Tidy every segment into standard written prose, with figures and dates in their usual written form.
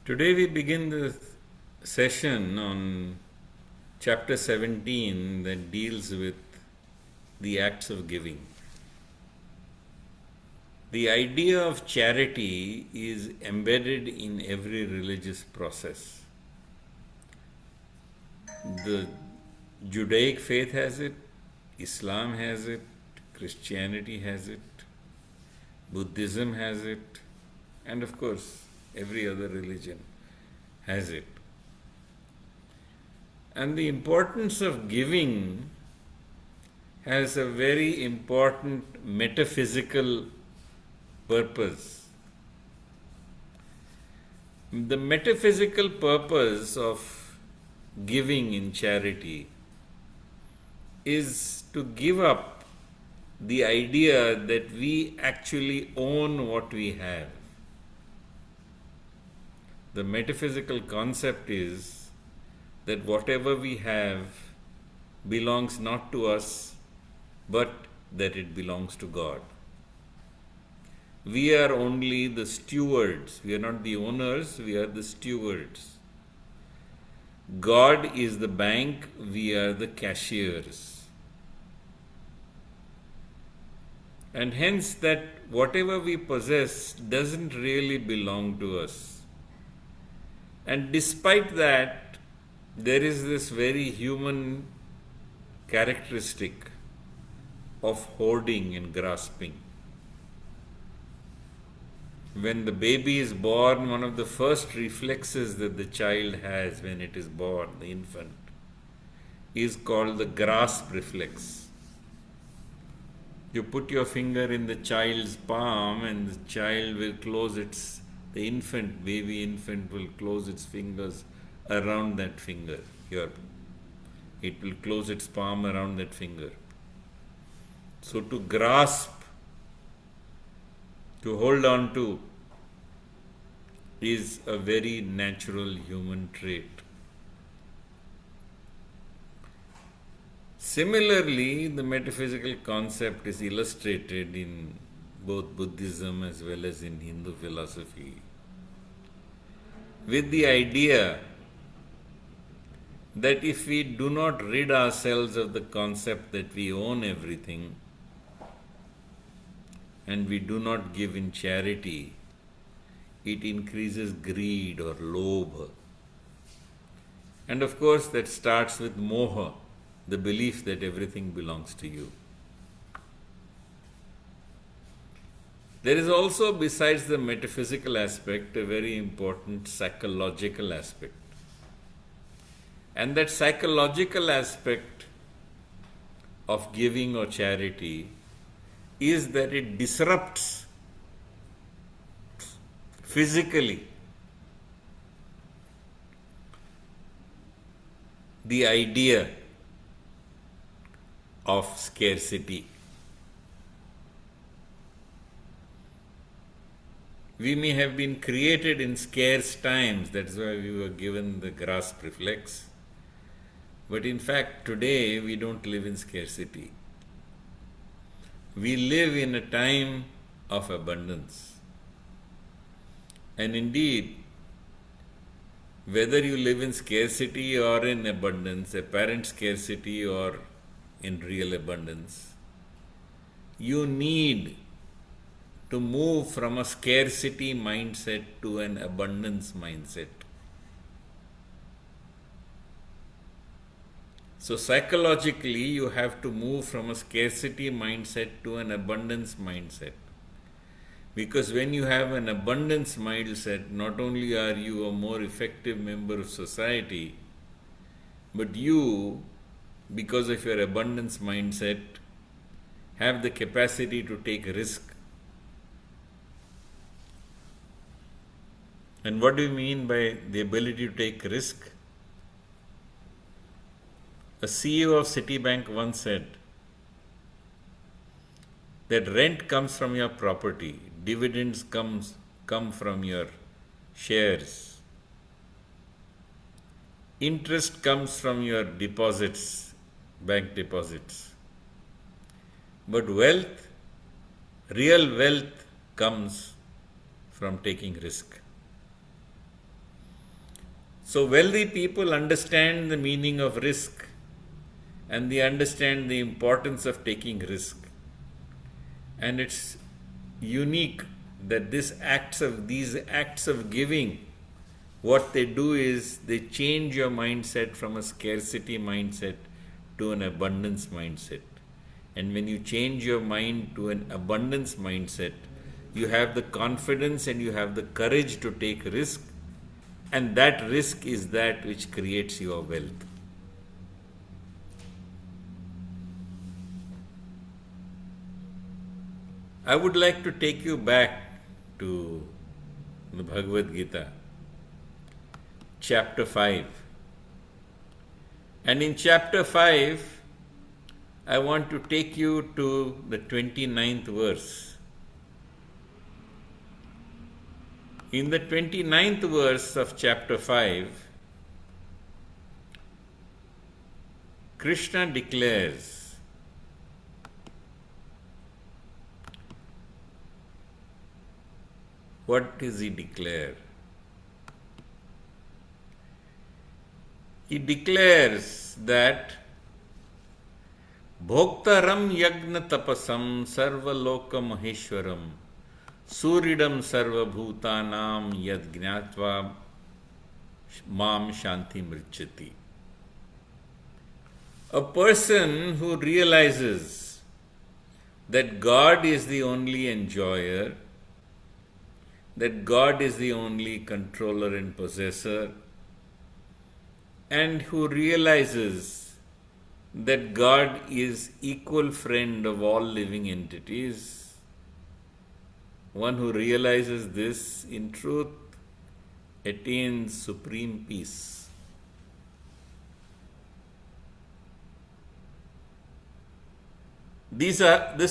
Today we begin the session on chapter 17 that deals with the acts of giving. The idea of charity is embedded in every religious process. The Judaic faith has it, Islam has it, Christianity has it, Buddhism has it, and of course every other religion has it. And the importance of giving has a very important metaphysical purpose. The metaphysical purpose of giving in charity is to give up the idea that we actually own what we have. The metaphysical concept is that whatever we have belongs not to us, but that it belongs to God. We are only the stewards. We are not the owners, we are the stewards. God is the bank, we are the cashiers. And hence that whatever we possess doesn't really belong to us. And despite that, there is this very human characteristic of hoarding and grasping. When the baby is born, one of the first reflexes that the child has when it is born, the infant, is called the grasp reflex. You put your finger in the child's palm and the child will the infant, baby infant will close its fingers around that finger. It will close its palm around that finger. So to grasp, to hold on to, is a very natural human trait. Similarly, the metaphysical concept is illustrated in both Buddhism as well as in Hindu philosophy, with the idea that if we do not rid ourselves of the concept that we own everything and we do not give in charity, it increases greed or lobha. And of course that starts with moha, the belief that everything belongs to you. There is also, besides the metaphysical aspect, a very important psychological aspect. And that psychological aspect of giving or charity is that it disrupts physically the idea of scarcity. We may have been created in scarce times, that's why we were given the grasp reflex. But in fact, today we don't live in scarcity. We live in a time of abundance. And indeed, whether you live in scarcity or in abundance, apparent scarcity or in real abundance, you need to move from a scarcity mindset to an abundance mindset. So psychologically, you have to move from a scarcity mindset to an abundance mindset. Because when you have an abundance mindset, not only are you a more effective member of society, but you, because of your abundance mindset, have the capacity to take risk. And what do you mean by the ability to take risk? A CEO of Citibank once said that rent comes from your property, dividends come from your shares, interest comes from your deposits, bank deposits. But real wealth comes from taking risk. So wealthy people understand the meaning of risk, and they understand the importance of taking risk. And it's unique that these acts of giving, what they do is they change your mindset from a scarcity mindset to an abundance mindset. And when you change your mind to an abundance mindset, you have the confidence and you have the courage to take risk, and that risk is that which creates your wealth. I would like to take you back to the Bhagavad-Geeta, chapter 5. And in chapter 5, I want to take you to the 29th verse. In the 29th verse of chapter 5, Krishna declares, what does he declare? He declares that Bhoktaram yagna tapasam sarvaloka maheshwaram suridam sarva bhutanam yad gnatva mam shanti mrichati. A person who realizes that God is the only enjoyer, that God is the only controller and possessor, and who realizes that God is equal friend of all living entities, one who realizes this in truth attains supreme peace. This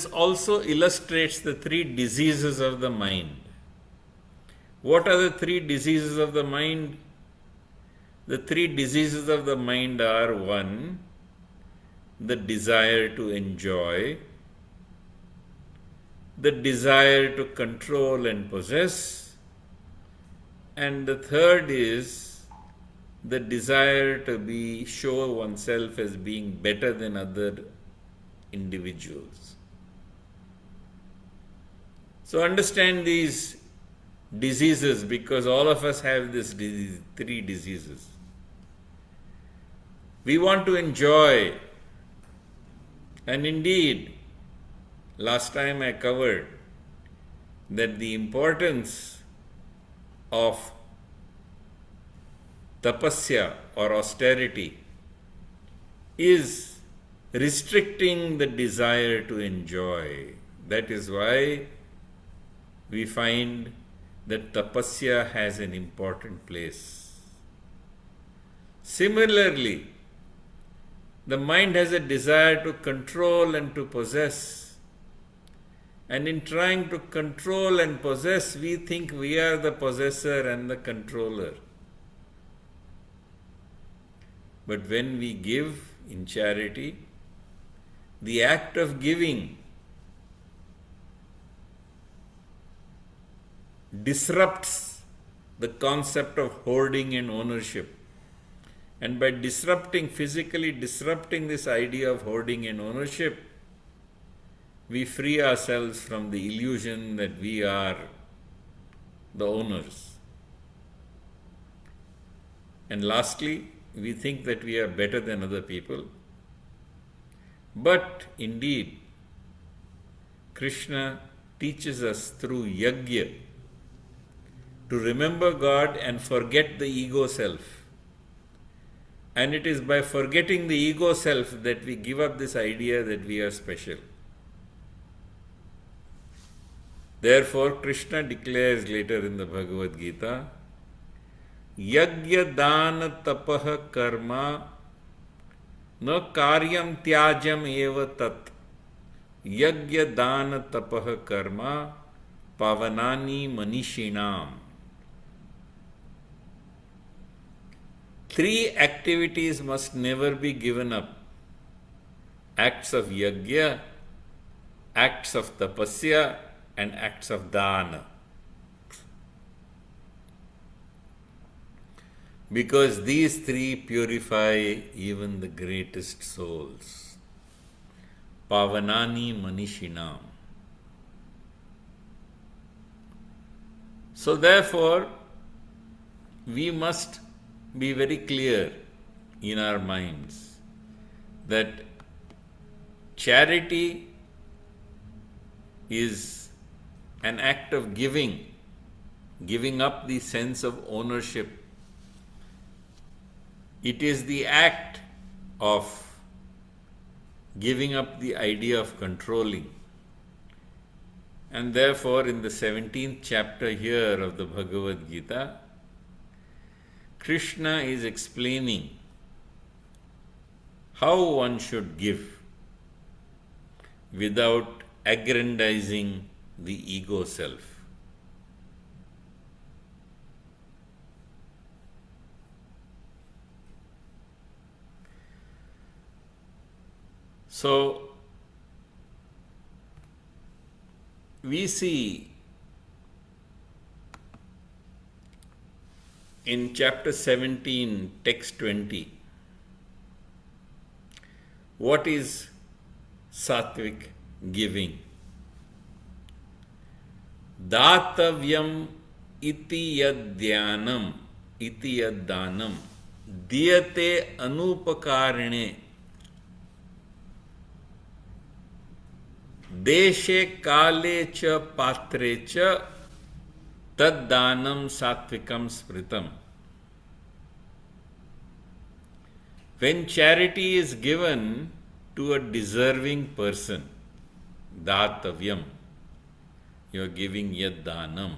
also illustrates the three diseases of the mind. What are the three diseases of the mind? The three diseases of the mind are: 1, the desire to enjoy, the desire to control and possess, and the third is the desire to show oneself as being better than other individuals. So understand these diseases, because all of us have these three diseases. We want to enjoy, and indeed, last time I covered that the importance of tapasya or austerity is restricting the desire to enjoy. That is why we find that tapasya has an important place. Similarly, the mind has a desire to control and to possess. And in trying to control and possess, we think we are the possessor and the controller. But when we give in charity, the act of giving disrupts the concept of hoarding and ownership. And by physically disrupting this idea of hoarding and ownership, we free ourselves from the illusion that we are the owners. And lastly, we think that we are better than other people. But indeed, Krishna teaches us through yajna to remember God and forget the ego self. And it is by forgetting the ego self that we give up this idea that we are special. Therefore, Krishna declares later in the Bhagavad-Geeta, Yajna dāna tapaha karma na karyam tyajam eva tat. Yajna dāna tapaha karma pavanani manishinam. 3 activities must never be given up: acts of yajna, acts of tapasya, and acts of dāna. because these three purify even the greatest souls. Pavanani Manishinam. So therefore, we must be very clear in our minds that charity is an act of giving up the sense of ownership. It is the act of giving up the idea of controlling. And therefore, in the 17th chapter here of the Bhagawad-Geeta, Krishna is explaining how one should give without aggrandizing the ego self. So, we see in chapter 17, text 20, what is sattvic giving? Dātavyam iti yad dhyanam iti yad dhanam diyate anupakarine deshe kale cha patre cha tad dhanam sattvikam smritam. When charity is given to a deserving person, dātavyam, you are giving yad dhanam,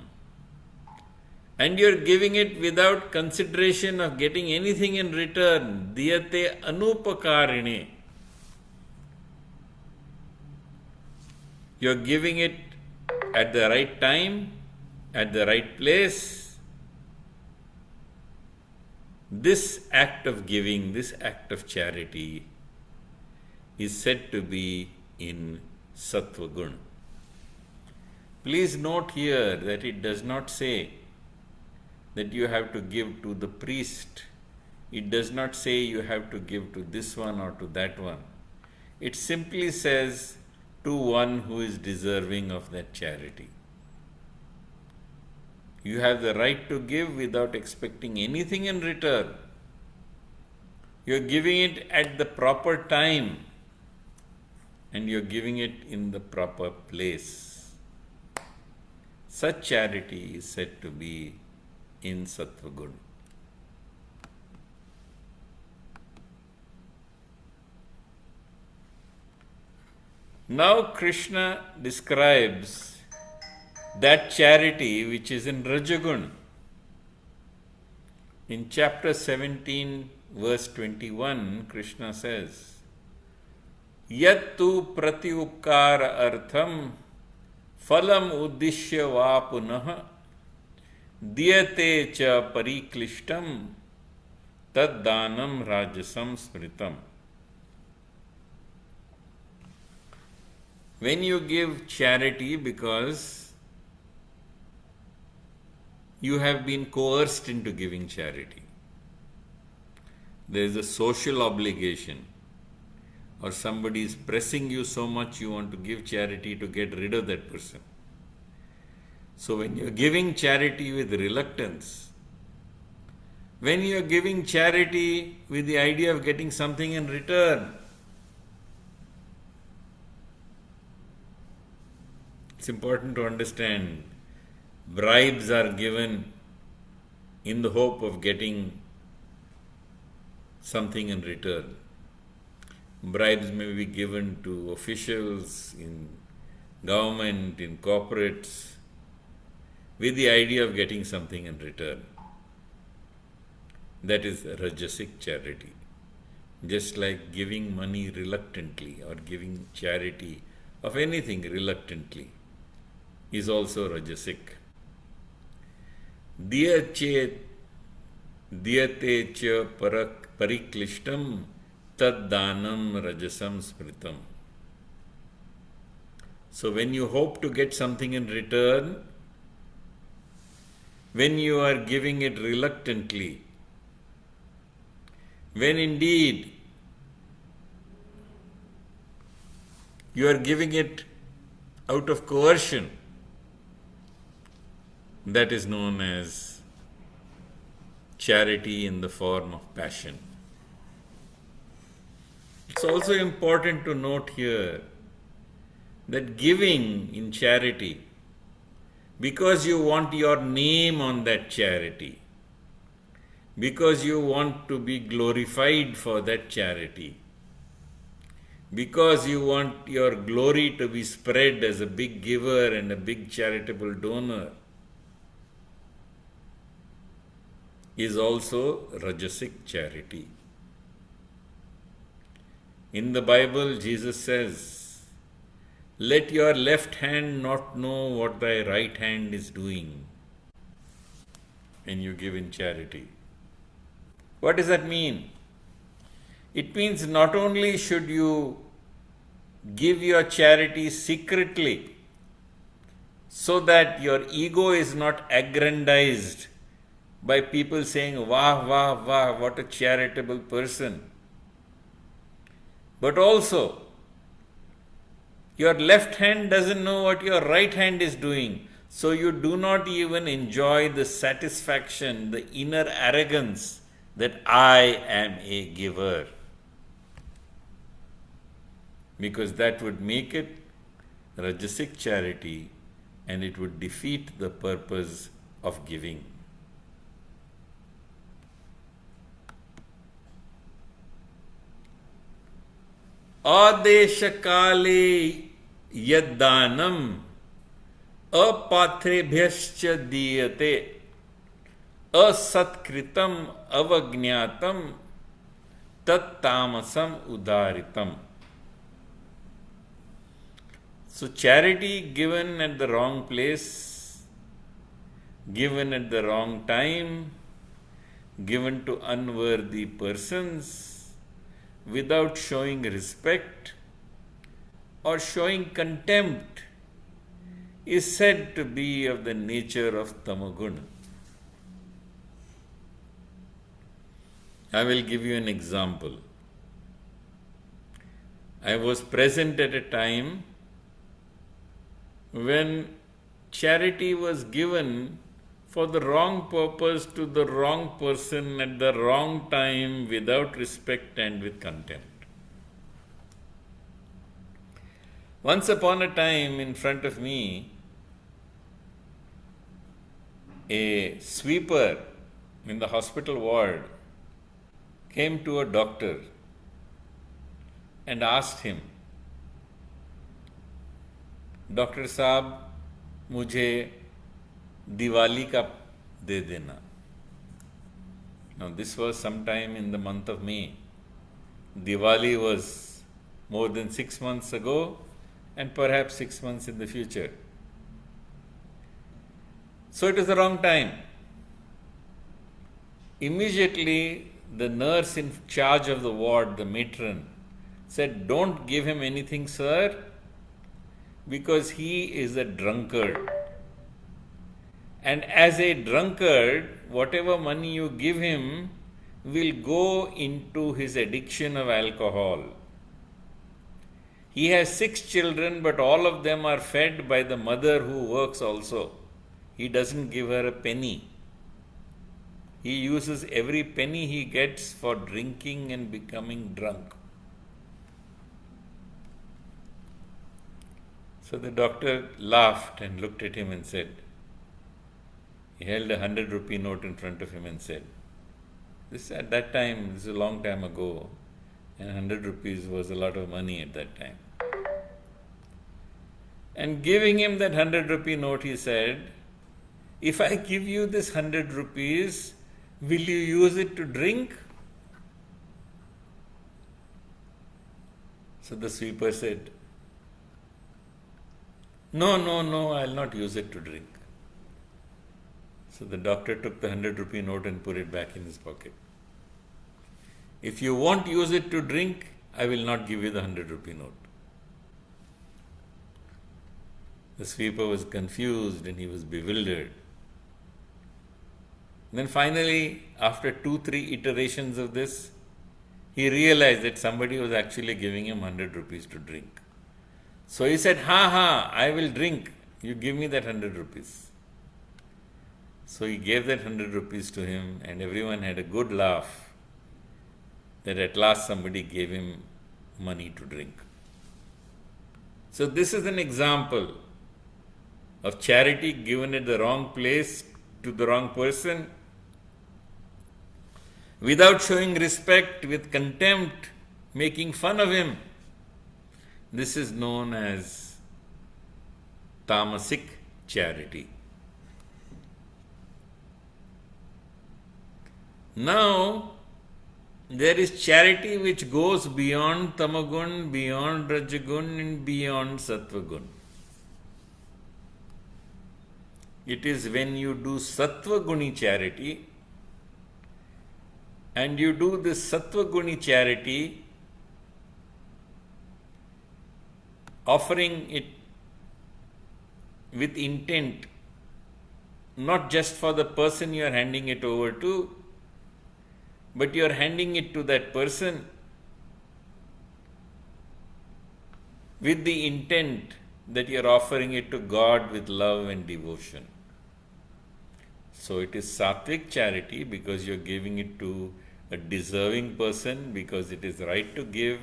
and you are giving it without consideration of getting anything in return, diyate anupakarine. You are giving it at the right time, at the right place. This act of giving, this act of charity is said to be in Sattva Gun. Please note here that it does not say that you have to give to the priest. It does not say you have to give to this one or to that one. It simply says to one who is deserving of that charity. You have the right to give without expecting anything in return. You are giving it at the proper time and you are giving it in the proper place. Such charity is said to be in Sattva Gun. Now Krishna describes that charity which is in Rajagun. In chapter 17, verse 21, Krishna says, Yattu pratyupkara artham phalam uddishya va punah diyate cha pariklishtam tad dhanam rajasam smritam. When you give charity because you have been coerced into giving charity, there is a social obligation, or somebody is pressing you so much you want to give charity to get rid of that person. So when you are giving charity with reluctance, when you are giving charity with the idea of getting something in return, it's important to understand bribes are given in the hope of getting something in return. Bribes may be given to officials in government, in corporates, with the idea of getting something in return. That is rajasic charity. Just like giving money reluctantly or giving charity of anything reluctantly is also rajasic. Diyate cha pariklishtam tad dhanam rajasam smritam. So when you hope to get something in return, when you are giving it reluctantly, when indeed you are giving it out of coercion, that is known as charity in the form of passion. It's also important to note here that giving in charity, because you want your name on that charity, because you want to be glorified for that charity, because you want your glory to be spread as a big giver and a big charitable donor, is also rajasic charity. In the Bible, Jesus says, "Let your left hand not know what thy right hand is doing," when you give in charity. What does that mean? It means not only should you give your charity secretly, so that your ego is not aggrandized by people saying, "Wah, wah, wah, what a charitable person," but also your left hand doesn't know what your right hand is doing, so you do not even enjoy the satisfaction, the inner arrogance that I am a giver, because that would make it rajasic charity and it would defeat the purpose of giving. Adeshakale yaddanam apatrebhyascha diyate asatkritam avagnatam tat tamasam udaritam. So charity given at the wrong place, given at the wrong time, given to unworthy persons, without showing respect or showing contempt, is said to be of the nature of tamoguna. I will give you an example. I was present at a time when charity was given for the wrong purpose to the wrong person at the wrong time, without respect and with contempt. Once upon a time, in front of me, a sweeper in the hospital ward came to a doctor and asked him, "doctor साहब, मुझे दिवाली का दे देना." Now this was sometime in the month of May. Diwali was more than 6 months ago and perhaps 6 months in the future. So it was the wrong time. Immediately the nurse in charge of the ward, the matron, said, "Don't give him anything, sir, because he is a drunkard. And as a drunkard, whatever money you give him will go into his addiction of alcohol. He has 6 children, but all of them are fed by the mother who works also. He doesn't give her a penny. He uses every penny he gets for drinking and becoming drunk." So the doctor laughed and looked at him and said, he held a 100 rupee note in front of him and said, this at that time, this is a long time ago, and 100 rupees was a lot of money at that time. And giving him that 100 rupee note, he said, "If I give you this 100 rupees, will you use it to drink?" So the sweeper said, No, I'll not use it to drink." So the doctor took the 100 rupee note and put it back in his pocket. "If you won't use it to drink, I will not give you the 100 rupee note." The sweeper was confused and he was bewildered. Then finally, after 2-3 iterations of this, he realized that somebody was actually giving him 100 rupees to drink. So he said, "Ha ha, I will drink. You give me that 100 rupees. So he gave that 100 rupees to him, and everyone had a good laugh that at last somebody gave him money to drink. So this is an example of charity given at the wrong place to the wrong person, without showing respect, with contempt, making fun of him. This is known as tamasic charity. Now, there is charity which goes beyond tamagun, beyond rajagun, and beyond sattvagun. It is when you do sattvaguni charity, and you do this sattvaguni charity, offering it with intent, not just for the person you are handing it over to, but you are handing it to that person with the intent that you are offering it to God with love and devotion. So it is sattvic charity because you are giving it to a deserving person, because it is right to give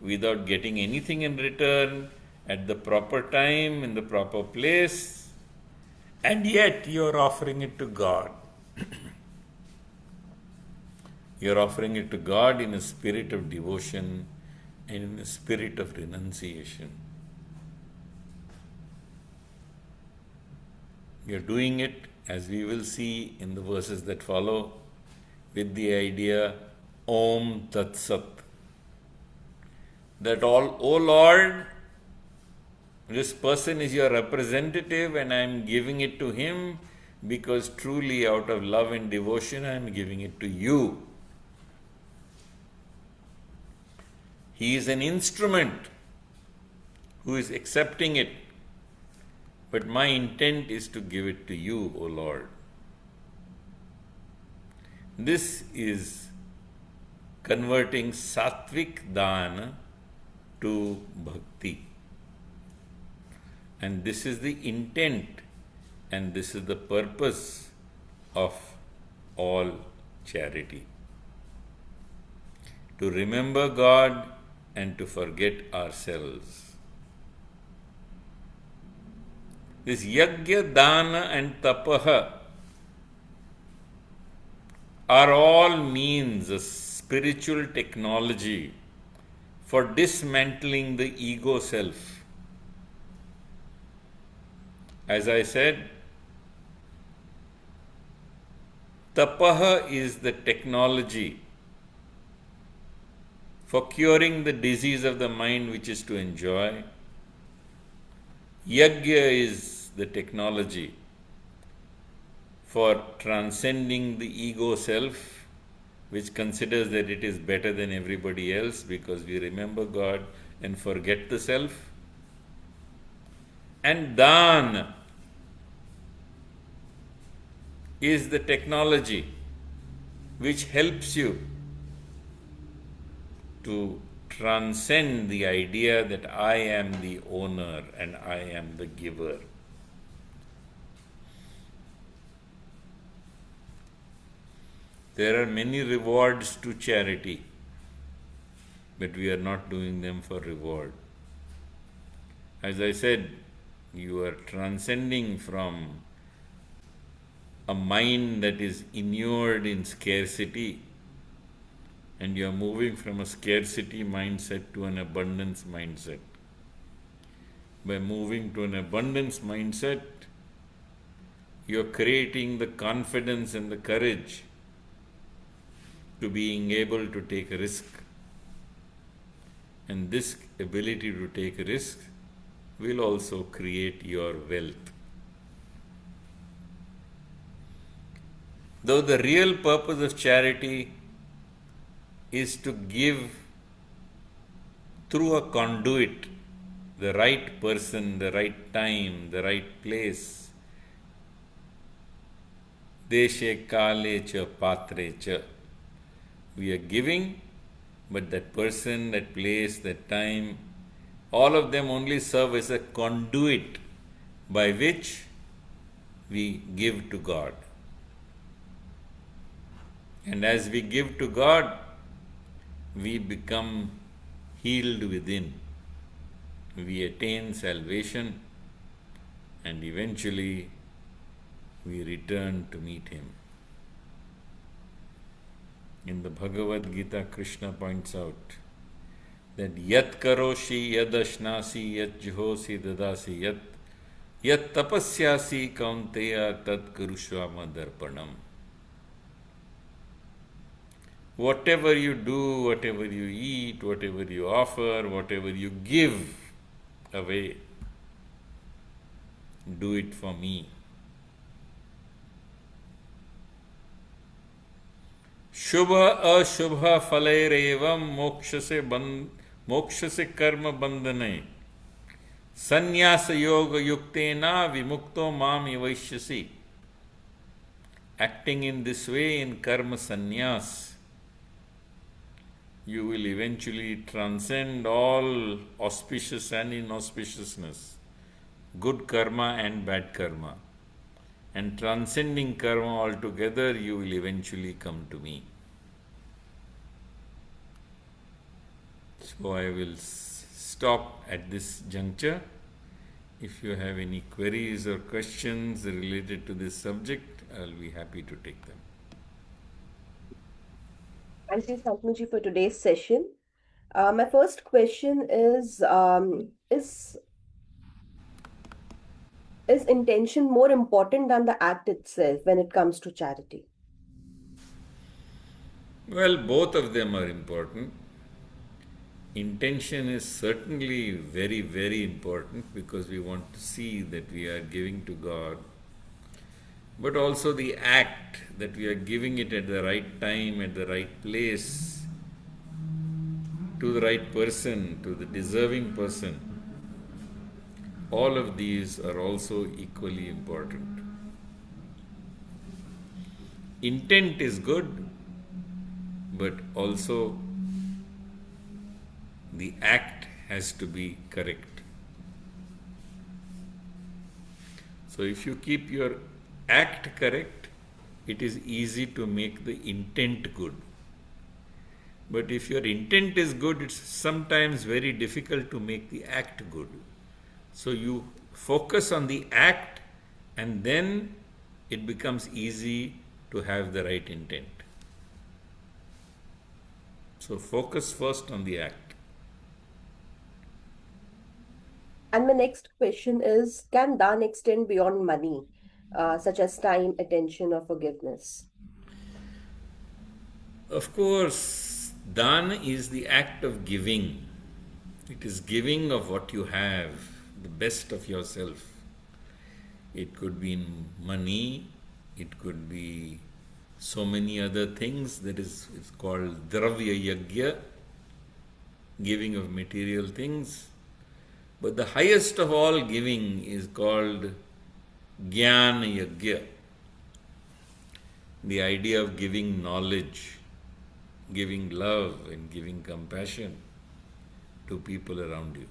without getting anything in return, at the proper time, in the proper place, and yet you are offering it to God. You are offering it to God in a spirit of devotion and in a spirit of renunciation. You are doing it, as we will see in the verses that follow, with the idea Om Tat Sat. That all, O Lord, this person is your representative and I am giving it to him because truly out of love and devotion I am giving it to you. He is an instrument who is accepting it, but my intent is to give it to you, O Lord. This is converting sattvic dana to bhakti. And this is the intent and this is the purpose of all charity. To remember God and to forget ourselves. This yajna, dana and tapaha are all means, a spiritual technology for dismantling the ego self. As I said, tapaha is the technology for curing the disease of the mind, which is to enjoy. Yajna is the technology for transcending the ego self, which considers that it is better than everybody else because we remember God and forget the self. And dana is the technology which helps you to transcend the idea that I am the owner and I am the giver. There are many rewards to charity, but we are not doing them for reward. As I said, you are transcending from a mind that is inured in scarcity, and you are moving from a scarcity mindset to an abundance mindset. By moving to an abundance mindset, you are creating the confidence and the courage to being able to take a risk. And this ability to take a risk will also create your wealth. Though the real purpose of charity is to give through a conduit, the right person, the right time, the right place. Deshe kale cha patre cha. We are giving But that person, that place, that time, all of them only serve as a conduit by which we give to God. And as we give to God, we become healed within. We attain salvation, and eventually we return to meet Him. In the Bhagawad-Geeta, Krishna points out that yat karoshi yad ashnasi yat juhosi dadasi yat tapasyasi kaunteya tat kurushvama darpanam. Whatever you do, whatever you eat, whatever you offer, whatever you give away, do it for me. Shubha ashubha phalerevam moksha se karma bandhane sannyasa yoga yuktena vimukto mam ivaishyasi. Acting in this way in karma sannyas, you will eventually transcend all auspicious and inauspiciousness, good karma and bad karma. And transcending karma altogether, you will eventually come to me. So I will stop at this juncture. If you have any queries or questions related to this subject, I'll be happy to take them. Thank you, Santanu, for today's session. My first question is intention more important than the act itself when it comes to charity? Well, both of them are important. Intention is certainly very, very important because we want to see that we are giving to God. But also the act, that we are giving it at the right time, at the right place, to the right person, to the deserving person. All of these are also equally important. Intent is good, but also the act has to be correct. So if you keep your act correct, it is easy to make the intent good. But if your intent is good, it's sometimes very difficult to make the act good. So you focus on the act, and then it becomes easy to have the right intent. So focus first on the act. And my next question is, can Dāna extend beyond money, such as time, attention, or forgiveness? Of course, dana is the act of giving. It is giving of what you have, the best of yourself. It could be in money, it could be so many other things. That is, it's called dravya yagya, giving of material things. But the highest of all giving is called jnana yagya, the idea of giving knowledge, giving love, and giving compassion to people around you.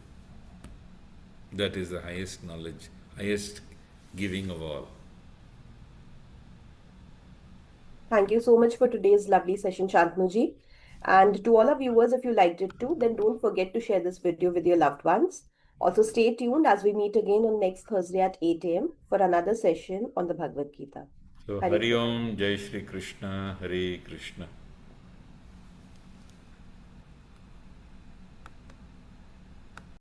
That is the highest knowledge, highest giving of all. Thank you so much for today's lovely session, Shantanu. And to all our viewers, if you liked it too, then don't forget to share this video with your loved ones. Also, stay tuned as we meet again on next Thursday at 8 a.m. for another session on the Bhagavad Gita. So, Hare Hari Krishna. Om, Jai Shri Krishna, Hare Krishna.